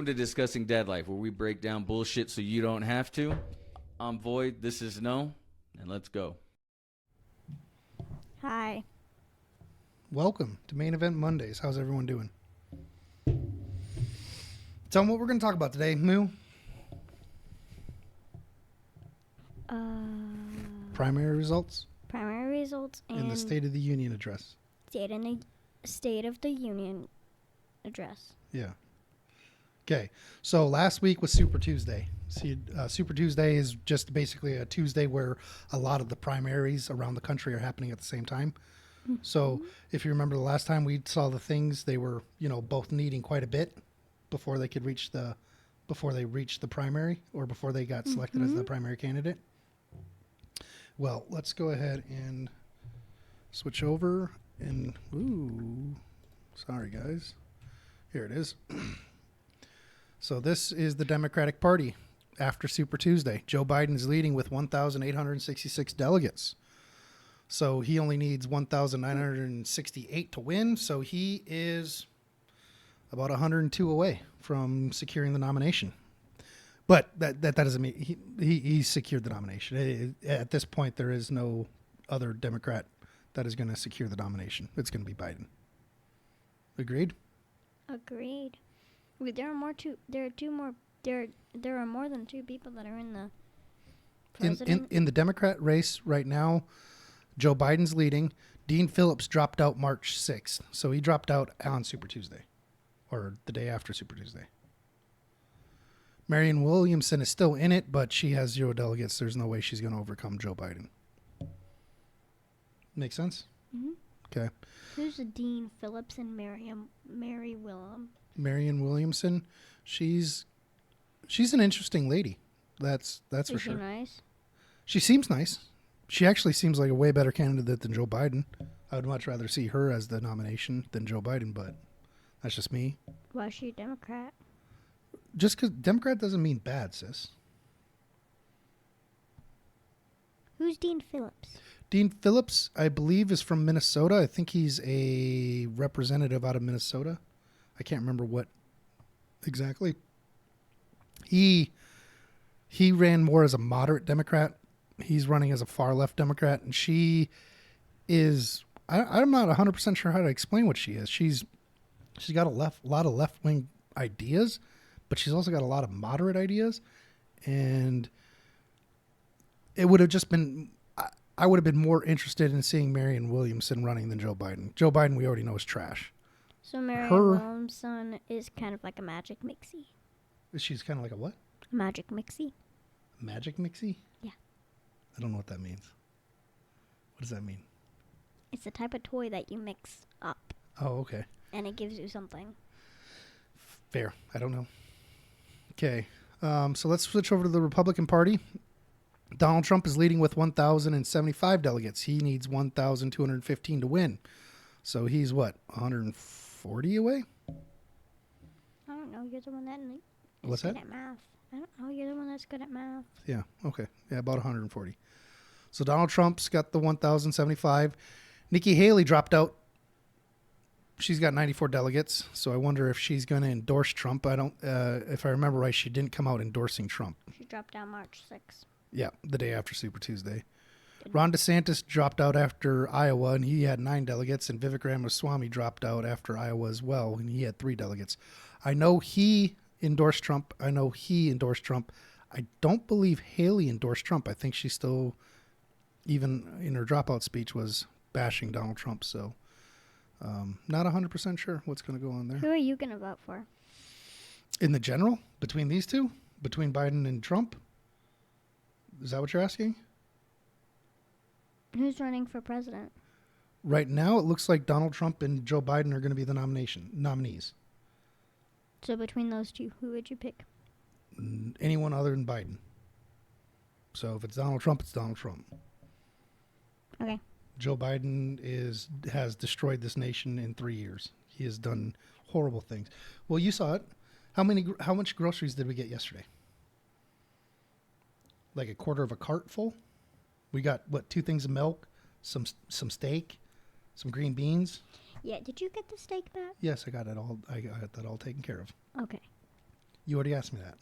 to Discussing Dad Life, where we break down bullshit so you don't have to. I'm Void, this is No, and let's go. Hi. Welcome to Main Event Mondays. How's everyone doing? Tell them what we're going to talk about today, Moo. Primary results Primary results and in the State of the Union address. State of the Union address. Yeah. Okay. So last week was Super Tuesday. See, Super Tuesday is just basically a Tuesday where a lot of the primaries around the country are happening at the same time. Mm-hmm. So if you remember the last time we saw the things, they were, both needing quite a bit before they could reach the primary or before they got selected as the primary candidate. Well, let's go ahead and switch over and, sorry guys. Here it is. So this is the Democratic Party after Super Tuesday. Joe Biden is leading with 1,866 delegates. So he only needs 1,968 to win. So he is about 102 away from securing the nomination. But that doesn't mean he secured the nomination. At this point, there is no other Democrat that is going to secure the nomination. It's going to be Biden. Agreed? Agreed. Wait, there are more than two people that are in the president. In the Democrat race right now, Joe Biden's leading. Dean Phillips dropped out March 6th. So he dropped out on Super Tuesday or the day after Super Tuesday. Marianne Williamson is still in it, but she has 0 delegates. There's no way she's going to overcome Joe Biden. Make sense? Mm-hmm. Okay. Who's the Dean Phillips and Mary Willem? Marianne Williamson, she's an interesting lady. That's for sure. Is she nice? She seems nice. She actually seems like a way better candidate than Joe Biden. I would much rather see her as the nomination than Joe Biden, but that's just me. Why is she a Democrat? Just because Democrat doesn't mean bad, sis. Who's Dean Phillips? Dean Phillips, I believe, is from Minnesota. I think he's a representative out of Minnesota. I can't remember what exactly. He ran more as a moderate Democrat. He's running as a far left Democrat, and she is. I'm not 100% sure how to explain what she is. She's got a lot of left wing ideas, but she's also got a lot of moderate ideas, and it would have just been. I would have been more interested in seeing Marianne Williamson running than Joe Biden. Joe Biden, we already know, is trash. So Marianne Williamson is kind of like a magic mixie. She's kind of like a what? A magic mixie. Magic mixie? Yeah. I don't know what that means. What does that mean? It's a type of toy that you mix up. Oh, okay. And it gives you something. Fair. I don't know. Okay. So let's switch over to the Republican Party. Donald Trump is leading with 1,075 delegates. He needs 1,215 to win. So he's what, 140 away? I don't know. You're the one that What's good that? at math. I don't know. You're the one that's good at math. Yeah. Okay. Yeah, about 140. So Donald Trump's got the 1,075. Nikki Haley dropped out. She's got 94 delegates. So I wonder if she's going to endorse Trump. If I remember right, she didn't come out endorsing Trump. She dropped out March 6th. Yeah, the day after Super Tuesday. Ron DeSantis dropped out after Iowa, and he had 9 delegates, and Vivek Ramaswamy dropped out after Iowa as well, and he had 3 delegates. I know he endorsed Trump. I don't believe Haley endorsed Trump. I think she still, even in her dropout speech, was bashing Donald Trump, so not 100% sure what's going to go on there. Who are you going to vote for? In the general, between these two? Between Biden and Trump? Is that what you're asking? Who's running for president? Right now, it looks like Donald Trump and Joe Biden are going to be the nominees. So between those two, who would you pick? Anyone other than Biden. So if it's Donald Trump, it's Donald Trump. Okay. Joe Biden has destroyed this nation in 3 years. He has done horrible things. Well, you saw it. How much groceries did we get yesterday? Like a quarter of a cart full. We got 2 things of milk, some steak, some green beans. Yeah, did you get the steak back? Yes, I got it all. I got that all taken care of. Okay. You already asked me that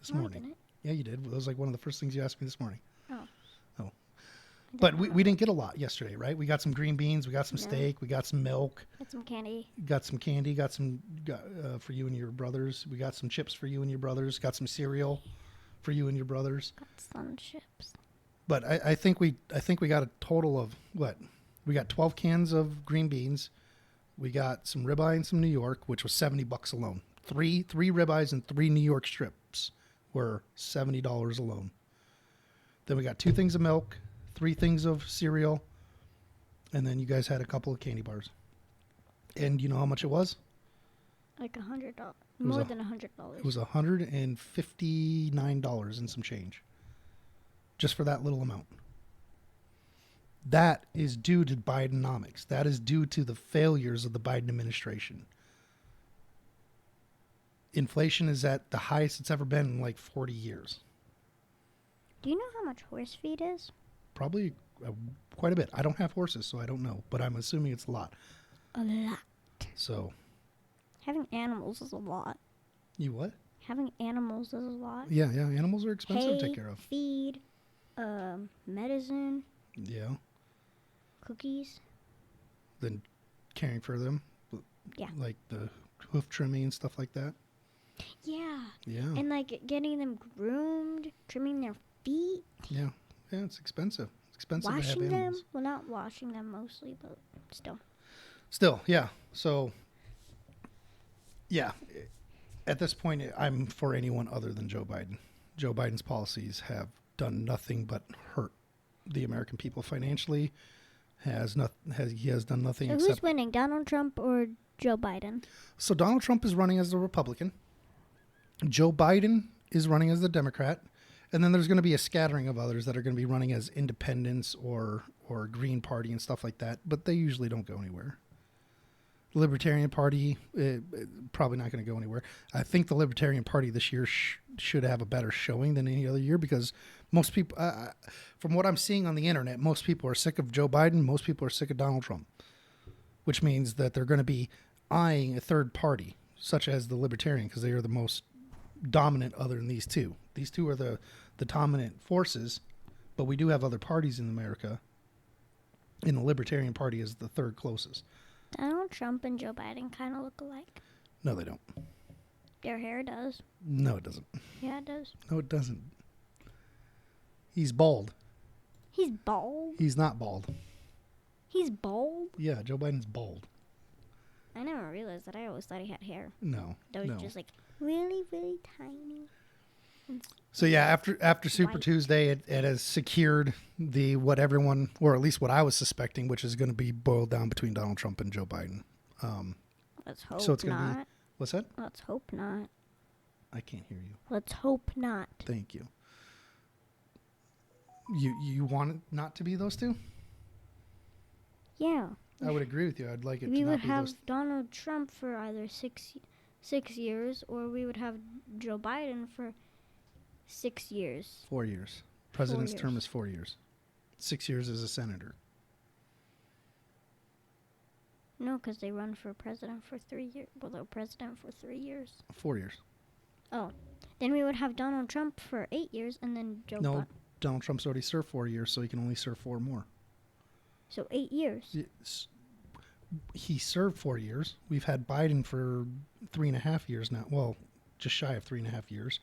this No, I morning. didn't. Yeah, you did. That was like one of the first things you asked me this morning. Oh. Oh. But we didn't get a lot yesterday, right? We got some green beans, we got some No. steak, we got some milk, Got some candy. got some candy, got some for you and your brothers. We got some chips for you and your brothers, got some cereal for you and your brothers. Got some chips. But I think we got a total of what? We got 12 cans of green beans. We got some ribeye and some New York, which was $70 alone. Three ribeyes and 3 New York strips were $70 alone. Then we got 2 things of milk, 3 things of cereal, and then you guys had a couple of candy bars. And you know how much it was? Like $100. was More a- than $100. It was $159 and some change. Just for that little amount. That is due to Bidenomics. That is due to the failures of the Biden administration. Inflation is at the highest it's ever been in like 40 years. Do you know how much horse feed is? Probably quite a bit. I don't have horses, so I don't know, but I'm assuming it's a lot. A lot. So, Having animals is a lot. you what? Having animals is a lot. Yeah, animals are expensive to take Hay, care of. feed, medicine, Yeah. cookies. Then caring for them. Yeah. Like the hoof trimming and stuff like that. Yeah. Yeah. And like getting them groomed, trimming their feet, Yeah, it's expensive. It's expensive to have washing them. animals. Well, not washing them mostly, but still. Still, yeah. So, yeah. At this point, I'm for anyone other than Joe Biden. Joe Biden's policies have done nothing but hurt the American people financially. He has done nothing So except. who's winning, Donald Trump or Joe Biden? So Donald Trump is running as the Republican. Joe Biden is running as the Democrat. And then there's going to be a scattering of others that are going to be running as independents or Green Party and stuff like that. But they usually don't go anywhere. The Libertarian Party, probably not going to go anywhere. I think the Libertarian Party this year should have a better showing than any other year because most people, from what I'm seeing on the internet, most people are sick of Joe Biden. Most people are sick of Donald Trump, which means that they're going to be eyeing a third party, such as the Libertarian, because they are the most dominant other than these two. These two are the dominant forces, but we do have other parties in America, and the Libertarian Party is the third closest. Donald Trump and Joe Biden kind of look alike. No, they don't. Their hair does. No, it doesn't. Yeah, it does. No, it doesn't. He's bald. He's bald. He's not bald. He's bald? Yeah, Joe Biden's bald. I never realized that. I always thought he had hair. No, That was no. just like really, really tiny. So yeah, after Super White. Tuesday, it has secured what everyone, or at least what I was suspecting, which is going to be boiled down between Donald Trump and Joe Biden. Let's hope So it's gonna be- not. What's that? Let's hope not. I can't hear you. Let's hope not. Thank you. You want it not to be those two? Yeah. I would agree with you. I'd like it We to would not be have those. Donald Trump for either six years, or we would have Joe Biden for 6 years. 4 years. President's term years. is 4 years. 6 years as a senator. No, because they run for president for 3 years. Well, they're president for 3 years. 4 years. Oh, then we would have Donald Trump for 8 years, and then Joe No, Biden. Donald Trump's already served 4 years, so he can only serve 4 more. So 8 years. He served 4 years. We've had Biden for 3.5 years now. Well, just shy of 3.5 years.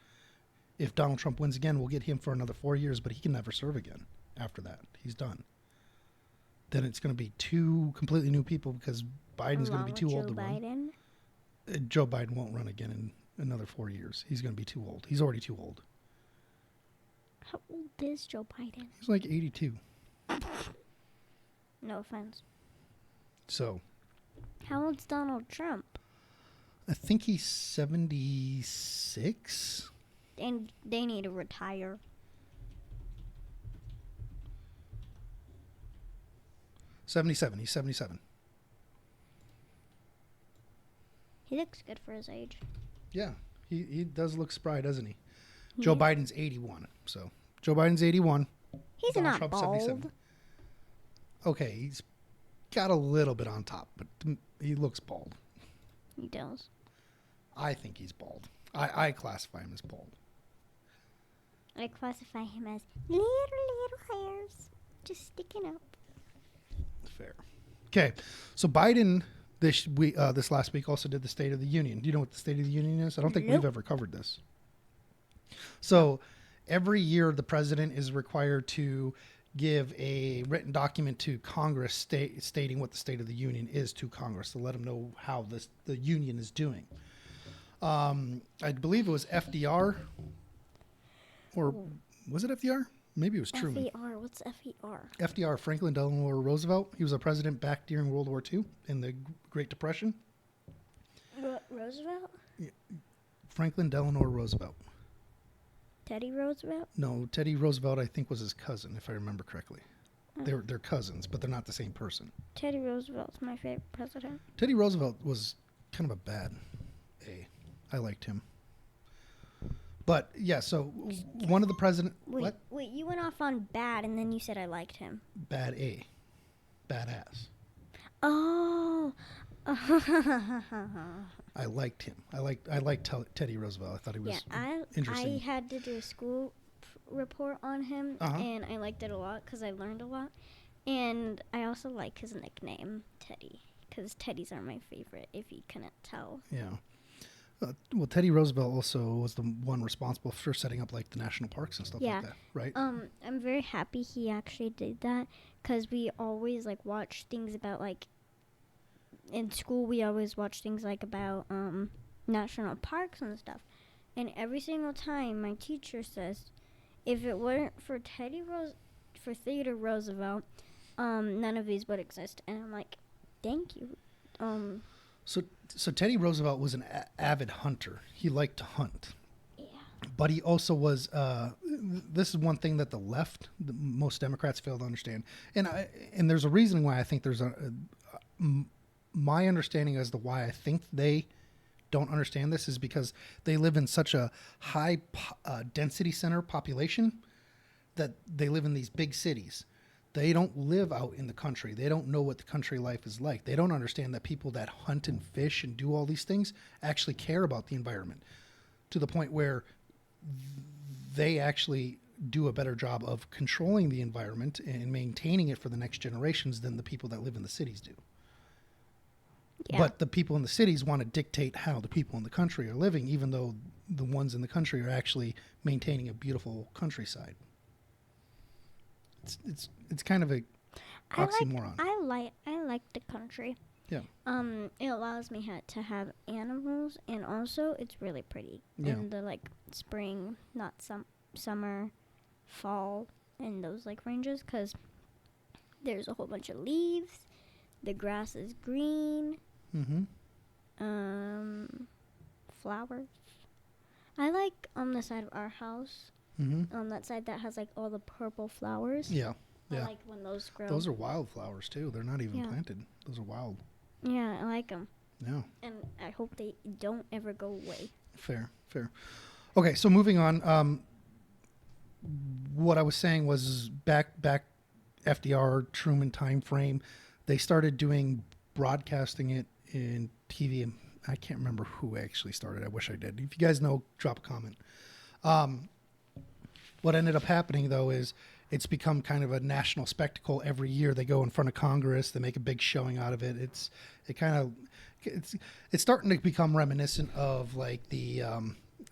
If Donald Trump wins again, we'll get him for another 4 years, but he can never serve again after that. He's done. Then it's going to be 2 completely new people because Biden's going to be too old to run. Biden. Joe Biden won't run again in another 4 years. He's going to be too old. He's already too old. How old is Joe Biden? He's like 82. No offense. So How old's Donald Trump? I think he's 76. And they need to retire. 77. He's 77. He looks good for his age. Yeah, he does look spry, doesn't he? He Joe is. Biden's 81. So Joe Biden's 81. He's Donald not Trump's bald. 77. Okay, he's got a little bit on top, but he looks bald. He does. I think he's bald. I classify him as bald. I classify him as little hairs just sticking up. Fair. Okay, so Biden this last week also did the State of the Union. Do you know what the State of the Union is? I don't think Nope. we've ever covered this. So every year the president is required to give a written document to Congress stating what the State of the Union is to Congress to let them know how the union is doing. I believe it was FDR, or was it FDR? Maybe it was Truman. FER. What's FER? FDR, Franklin Delano Roosevelt. He was a president back during World War II in the Great Depression. Roosevelt? Franklin Delano Roosevelt. Teddy Roosevelt? No, Teddy Roosevelt, I think, was his cousin, if I remember correctly. They're cousins, but they're not the same person. Teddy Roosevelt's my favorite president. Teddy Roosevelt was kind of a bad A. I liked him. But, yeah, so one of the president... Wait, you went off on bad, and then you said I liked him. Bad A. Badass. Oh. I liked him. I liked Teddy Roosevelt. I thought he was interesting. I had to do a school report on him, and I liked it a lot because I learned a lot. And I also like his nickname, Teddy, because Teddies are my favorite, if you couldn't tell. Yeah. Well, Teddy Roosevelt also was the one responsible for setting up like the national parks and stuff like that, right? I'm very happy he actually did that because we always like watch things about like in school. We always watch things like about national parks and stuff, and every single time my teacher says, if it weren't for Theodore Roosevelt, none of these would exist. And I'm like, thank you. So Teddy Roosevelt was an avid hunter. He liked to hunt. Yeah. But he also was, this is one thing that most Democrats fail to understand. And there's a reason why I think there's my understanding as to why I think they don't understand this is because they live in such a high density center population that they live in these big cities. They don't live out in the country. They don't know what the country life is like. They don't understand that people that hunt and fish and do all these things actually care about the environment to the point where they actually do a better job of controlling the environment and maintaining it for the next generations than the people that live in the cities do. Yeah. But the people in the cities want to dictate how the people in the country are living, even though the ones in the country are actually maintaining a beautiful countryside. It's kind of a oxymoron. I like the country. Yeah. It allows me to have animals, and also it's really pretty in the like spring, not summer, fall, and those like ranges, because there's a whole bunch of leaves. The grass is green. Mm-hmm. Flowers. I like on the side of our house. Mm-hmm. On that side that has like all the purple flowers. Yeah. I like when those grow. Those are wildflowers too. They're not even planted. Those are wild. Yeah, I like them. Yeah. And I hope they don't ever go away. Fair. Okay, so moving on. What I was saying was back FDR Truman time frame, they started doing broadcasting it in TV. And I can't remember who actually started. I wish I did. If you guys know, drop a comment. What ended up happening, though, is it's become kind of a national spectacle. Every year they go in front of Congress. They make a big showing out of it. It's starting to become reminiscent of like the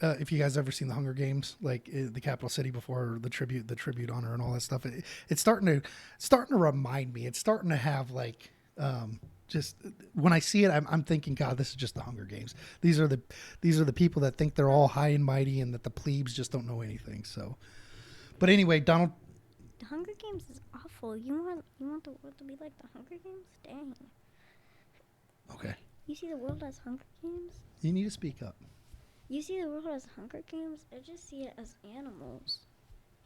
if you guys ever seen the Hunger Games, like the capital city before the tribute honor and all that stuff. It's starting to remind me. It's starting to have like just when I see it, I'm thinking, God, this is just the Hunger Games. These are the people that think they're all high and mighty and that the plebes just don't know anything. So, but anyway, Donald. The Hunger Games is awful. You want the world to be like the Hunger Games? Dang. Okay. You see the world as Hunger Games? You need to speak up. You see the world as Hunger Games? I just see it as animals,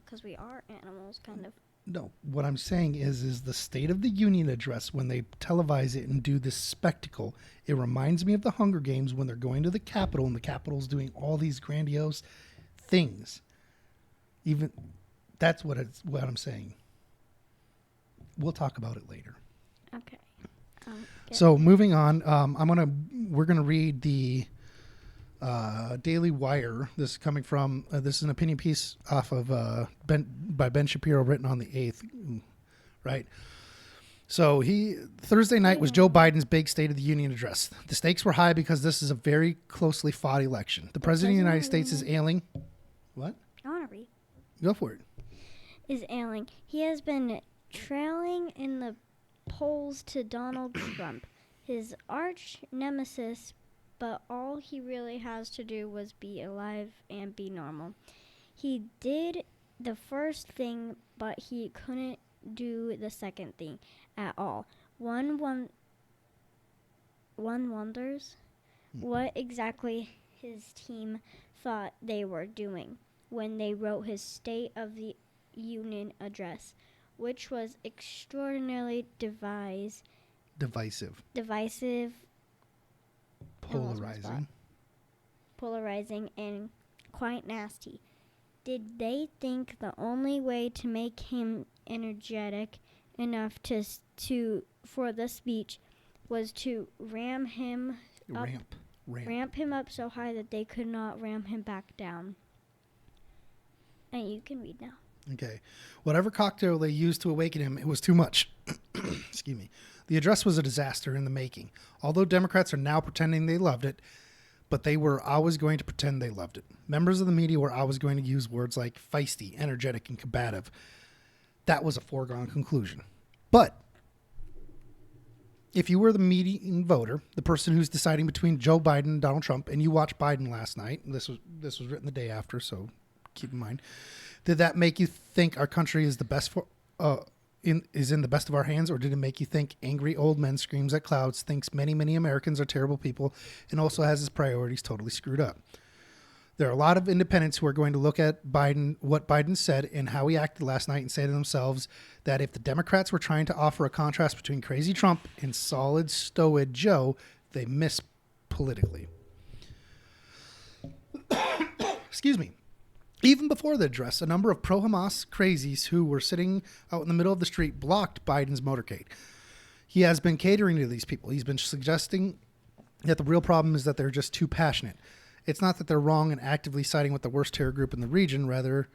because we are animals, kind of. No, what I'm saying is the State of the Union address, when they televise it and do this spectacle, it reminds me of the Hunger Games when they're going to the Capitol and the Capitol's doing all these grandiose things. Even that's what I'm saying. We'll talk about it later. Okay. So moving on, we're gonna read the Daily Wire. This is coming from, this is an opinion piece off of by Ben Shapiro, written on the 8th, right? So Thursday night was Joe Biden's big State of the Union address. The stakes were high because this is a very closely fought election. The President of the United States is ailing. What? I want to read. Go for it. Is ailing. He has been trailing in the polls to Donald Trump, his arch nemesis, but all he really has to do was be alive and be normal. He did the first thing, but he couldn't do the second thing at all. One wonders what exactly his team thought they were doing when they wrote his State of the Union address, which was extraordinarily divisive, polarizing, and quite nasty. Did they think the only way to make him energetic enough for the speech was to ramp him up so high that they could not ram him back down? And you can read now. Okay. Whatever cocktail they used to awaken him, it was too much. Excuse me. The address was a disaster in the making. Although Democrats are now pretending they loved it, but they were always going to pretend they loved it. Members of the media were always going to use words like feisty, energetic, and combative. That was a foregone conclusion. But if you were the median voter, the person who's deciding between Joe Biden and Donald Trump, and you watched Biden last night, this was written the day after, so keep in mind, did that make you think our country is the best is in the best of our hands, or did it make you think angry old man screams at clouds, thinks many, many Americans are terrible people, and also has his priorities totally screwed up? There are a lot of independents who are going to look at Biden, what Biden said and how he acted last night, and say to themselves that if the Democrats were trying to offer a contrast between crazy Trump and solid, stoic Joe, they miss politically. Excuse me. Even before the address, a number of pro-Hamas crazies who were sitting out in the middle of the street blocked Biden's motorcade. He has been catering to these people. He's been suggesting that the real problem is that they're just too passionate. It's not that they're wrong and actively siding with the worst terror group in the region. Rather,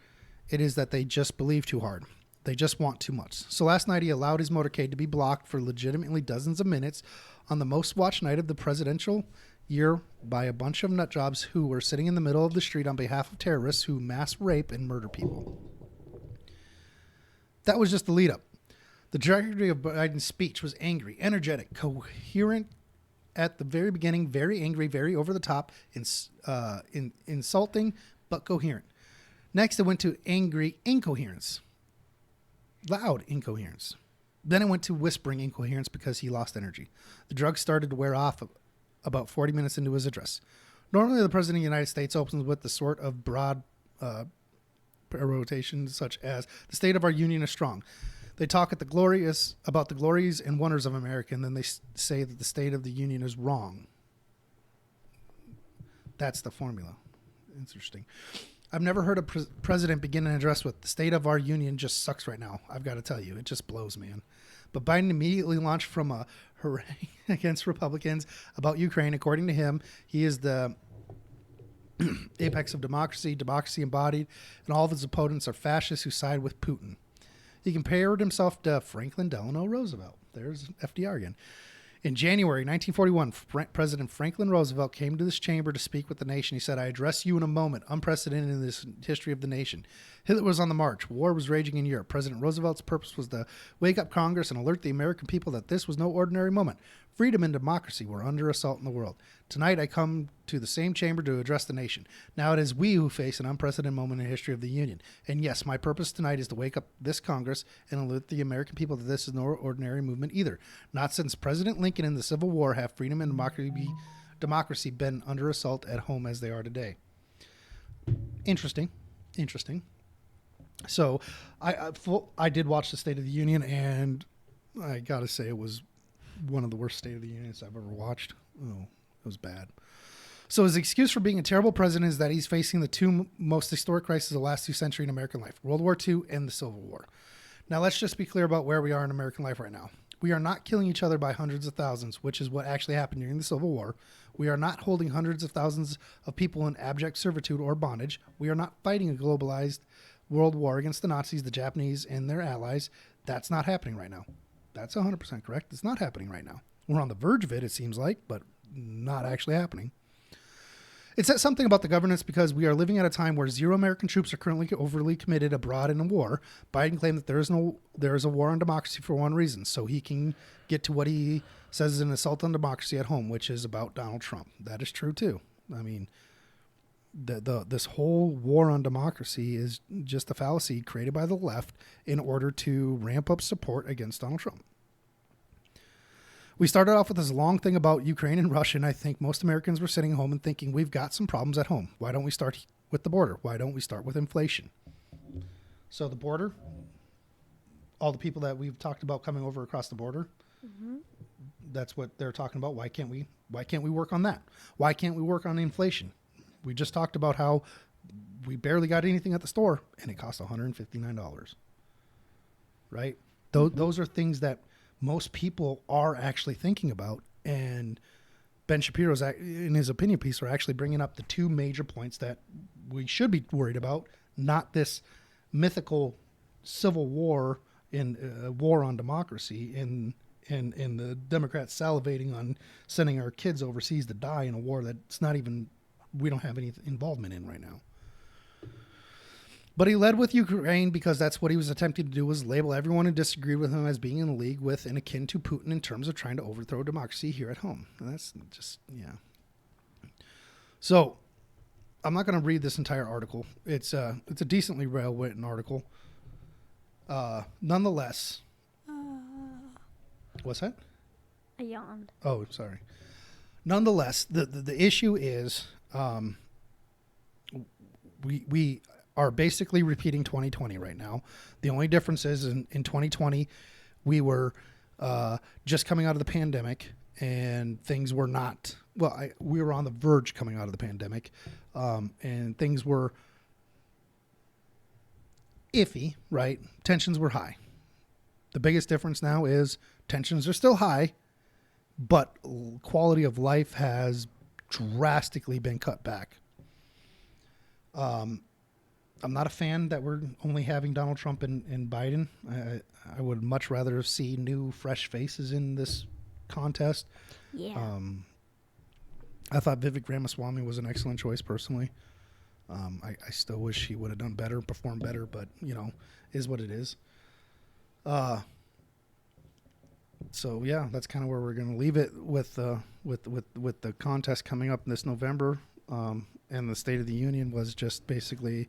it is that they just believe too hard. They just want too much. So last night he allowed his motorcade to be blocked for legitimately dozens of minutes on the most watched night of the presidential year by a bunch of nutjobs who were sitting in the middle of the street on behalf of terrorists who mass rape and murder people. That was just the lead up. The trajectory of Biden's speech was angry, energetic, coherent at the very beginning, very angry, very over the top, insulting, but coherent. Next, it went to angry incoherence, loud incoherence. Then it went to whispering incoherence because he lost energy. The drugs started to wear off about 40 minutes into his address. Normally, the President of the United States opens with the sort of broad rotation such as, the state of our union is strong. They talk about the glories and wonders of America, and then they say that the state of the union is wrong. That's the formula. Interesting. I've never heard a president begin an address with, the state of our union just sucks right now. I've got to tell you, it just blows, man. But Biden immediately launched from a harangue against Republicans about Ukraine. According to him, he is the apex of democracy embodied, and all of his opponents are fascists who side with Putin. He compared himself to Franklin Delano Roosevelt. There's FDR again. In January 1941, President Franklin Roosevelt came to this chamber to speak with the nation. He said, "I address you in a moment unprecedented in this history of the nation." Hitler was on the march. War was raging in Europe. President Roosevelt's purpose was to wake up Congress and alert the American people that this was no ordinary moment. Freedom and democracy were under assault in the world. Tonight, I come to the same chamber to address the nation. Now it is we who face an unprecedented moment in the history of the Union. And yes, my purpose tonight is to wake up this Congress and alert the American people that this is no ordinary movement either. Not since President Lincoln in the Civil War have freedom and democracy been under assault at home as they are today. Interesting. So I did watch the State of the Union, and I got to say it was one of the worst State of the Unions I've ever watched. Oh, it was bad. So his excuse for being a terrible president is that he's facing the two most historic crises of the last 2 centuries in American life, World War II and the Civil War. Now, let's just be clear about where we are in American life right now. We are not killing each other by hundreds of thousands, which is what actually happened during the Civil War. We are not holding hundreds of thousands of people in abject servitude or bondage. We are not fighting a globalized world war against the Nazis, the Japanese, and their allies. That's not happening right now. That's 100% correct. It's not happening right now. We're on the verge of it, it seems like, but not actually happening. It says something about the governance because we are living at a time where 0 American troops are currently overly committed abroad in a war. Biden claimed that there is a war on democracy for one reason, so he can get to what he says is an assault on democracy at home, which is about Donald Trump. That is true too. I mean, this whole war on democracy is just a fallacy created by the left in order to ramp up support against Donald Trump. We started off with this long thing about Ukraine and Russia, and I think most Americans were sitting home and thinking, we've got some problems at home. Why don't we start with the border? Why don't we start with inflation? So the border, all the people that we've talked about coming over across the border, that's what they're talking about. Why can't we work on that? Why can't we work on inflation? We just talked about how we barely got anything at the store, and it cost $159, right? Those are things that most people are actually thinking about, and Ben Shapiro's in his opinion piece are actually bringing up the two major points that we should be worried about, not this mythical civil war in war on democracy and the Democrats salivating on sending our kids overseas to die in a war that's not even, we don't have any involvement in right now. But he led with Ukraine because that's what he was attempting to do, was label everyone who disagreed with him as being in league with and akin to Putin in terms of trying to overthrow democracy here at home. And that's just, yeah. So I'm not going to read this entire article. It's a decently well-written article. Nonetheless. What's that? I yawned. Oh, sorry. Nonetheless, the issue is we are basically repeating 2020 right now. The only difference is in 2020, we were just coming out of the pandemic, and things were not, we were on the verge coming out of the pandemic, and things were iffy, right? Tensions were high. The biggest difference now is tensions are still high, but quality of life has drastically been cut back. I'm not a fan that we're only having Donald Trump and Biden. I would much rather see new, fresh faces in this contest. Yeah. I thought Vivek Ramaswamy was an excellent choice, personally. I still wish he would have done better, performed better, but, is what it is. So, yeah, that's kind of where we're going to leave it with the contest coming up this November. And the State of the Union was just basically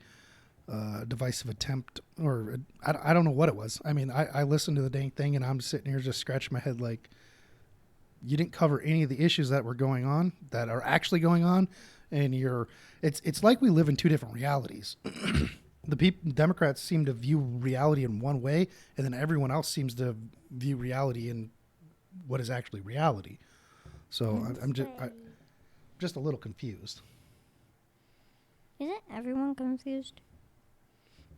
a divisive attempt, or I don't know what it was. I mean, I listened to the dang thing, and I'm sitting here just scratching my head like, you didn't cover any of the issues that were going on, that are actually going on, and it's like we live in two different realities. Democrats seem to view reality in one way, and then everyone else seems to view reality in what is actually reality. So I'm just a little confused. Isn't everyone confused?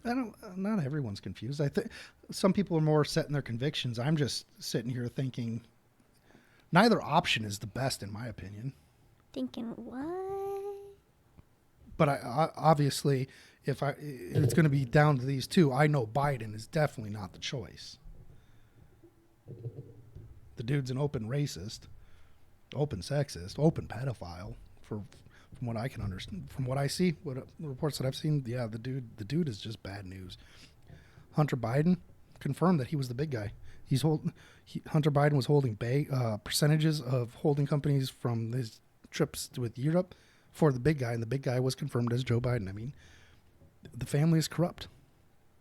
Not everyone's confused. I think some people are more set in their convictions. I'm just sitting here thinking neither option is the best, in my opinion. Thinking what? But I obviously, if it's going to be down to these two, I know Biden is definitely not the choice. The dude's an open racist, open sexist, open pedophile. From what I can understand, from what I see, reports that I've seen, yeah, the dude is just bad news. Hunter Biden confirmed that he was the big guy. Hunter Biden was holding percentages of holding companies from his trips with Europe for the big guy, and the big guy was confirmed as Joe Biden. I mean, the family is corrupt.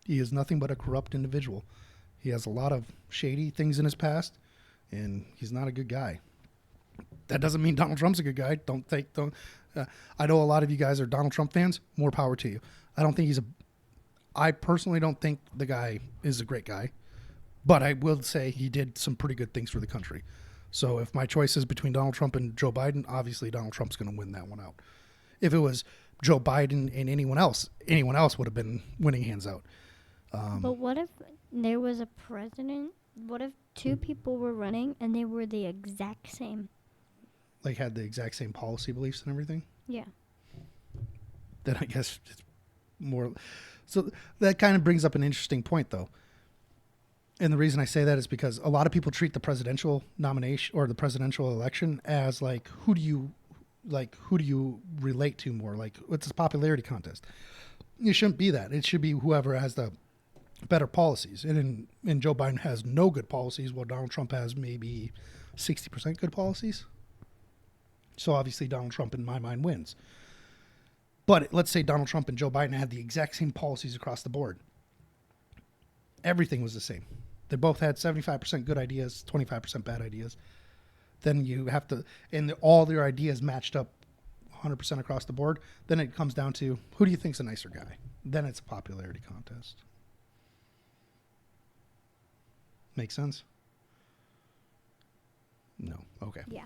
He is nothing but a corrupt individual. He has a lot of shady things in his past, and he's not a good guy. That doesn't mean Donald Trump's a good guy. I know a lot of you guys are Donald Trump fans. More power to you. I personally don't think the guy is a great guy, but I will say he did some pretty good things for the country. So if my choice is between Donald Trump and Joe Biden, obviously Donald Trump's going to win that one out. If it was Joe Biden and anyone else would have been winning hands out. But what if there was a president what if two people were running and they were the exact same? Like had the exact same policy beliefs and everything? Yeah. Then I guess it's more. So that kind of brings up an interesting point, though. And the reason I say that is because a lot of people treat the presidential nomination or the presidential election as like, who do you relate to more? Like, it's a popularity contest. It shouldn't be that. It should be whoever has the better policies. And Joe Biden has no good policies, while Donald Trump has maybe 60% good policies. So obviously Donald Trump, in my mind, wins. But let's say Donald Trump and Joe Biden had the exact same policies across the board. Everything was the same. They both had 75% good ideas, 25% bad ideas. Then you have to, and all their ideas matched up 100% across the board. Then it comes down to, who do you think's a nicer guy? Then it's a popularity contest. Make sense? No. Okay. Yeah.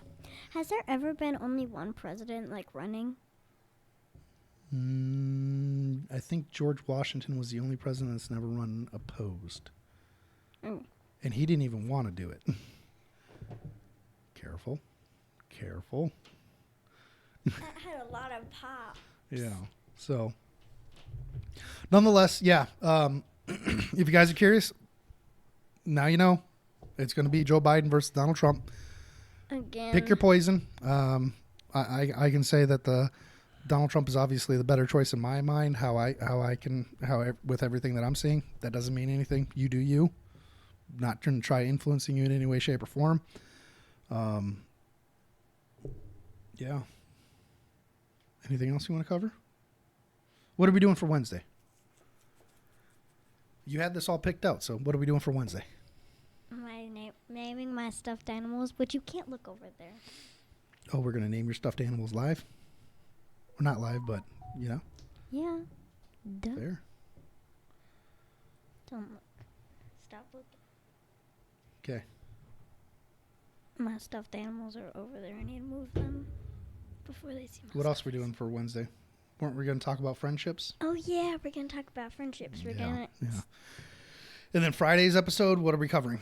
Has there ever been only one president like running? I think George Washington was the only president that's never run opposed. Mm. And he didn't even want to do it. Careful. That had a lot of pop. Yeah. So, nonetheless, yeah. If you guys are curious, now you know. It's going to be Joe Biden versus Donald Trump. Again. Pick your poison. I can say that Donald Trump is obviously the better choice in my mind. With everything that I'm seeing, that doesn't mean anything. You do you. Not going to try influencing you in any way, shape, or form. Yeah. Anything else you want to cover? What are we doing for Wednesday? You had this all picked out, so what are we doing for Wednesday? Naming my stuffed animals, but you can't look over there. Oh, we're going to name your stuffed animals live? Or not live, but, you know. Yeah. Duh. Fair. Don't look. Stop looking. Okay. My stuffed animals are over there. I need to move them before they see my What else are we doing for Wednesday? Weren't we going to talk about friendships? Oh, yeah. We're going to talk about friendships. Yeah. And then Friday's episode, what are we covering?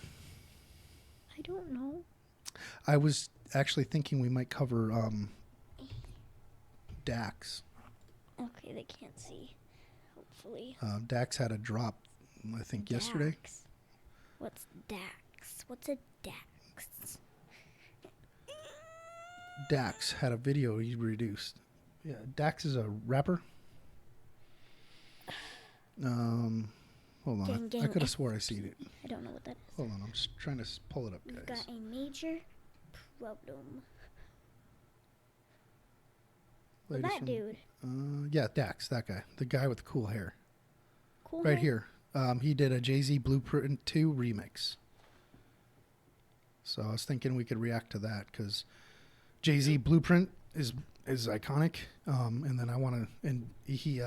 I don't know. I was actually thinking we might cover Dax. Okay, they can't see. Hopefully. Dax had a drop, I think, yesterday. What's Dax? What's a Dax? Dax had a video he reduced. Yeah, Dax is a rapper. Hold on. I could have swore I seen it. I don't know what that is. Hold on. I'm just trying to pull it up, guys. We've got a major problem. Well, that dude. Yeah, Dax, that guy. The guy with the cool hair. Cool right hair? here. He did a Jay-Z Blueprint 2 remix. So I was thinking we could react to that because Jay-Z Blueprint is iconic. And then I want to, and he,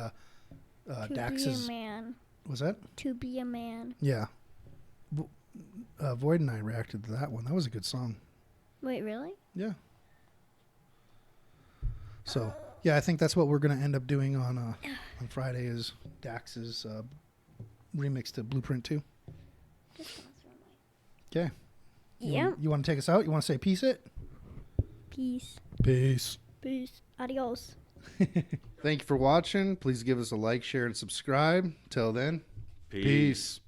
Dax is. To be a man. Was that? To be a man. Yeah. Void and I reacted to that one. That was a good song. Wait, really? Yeah. So, yeah, I think that's what we're going to end up doing on Friday is Dax's remix to Blueprint 2. Okay. Yeah. You want to take us out? You want to say peace it? Peace. Peace. Peace. Adios. Thank you for watching. Please give us a like, share, and subscribe. Till then, peace.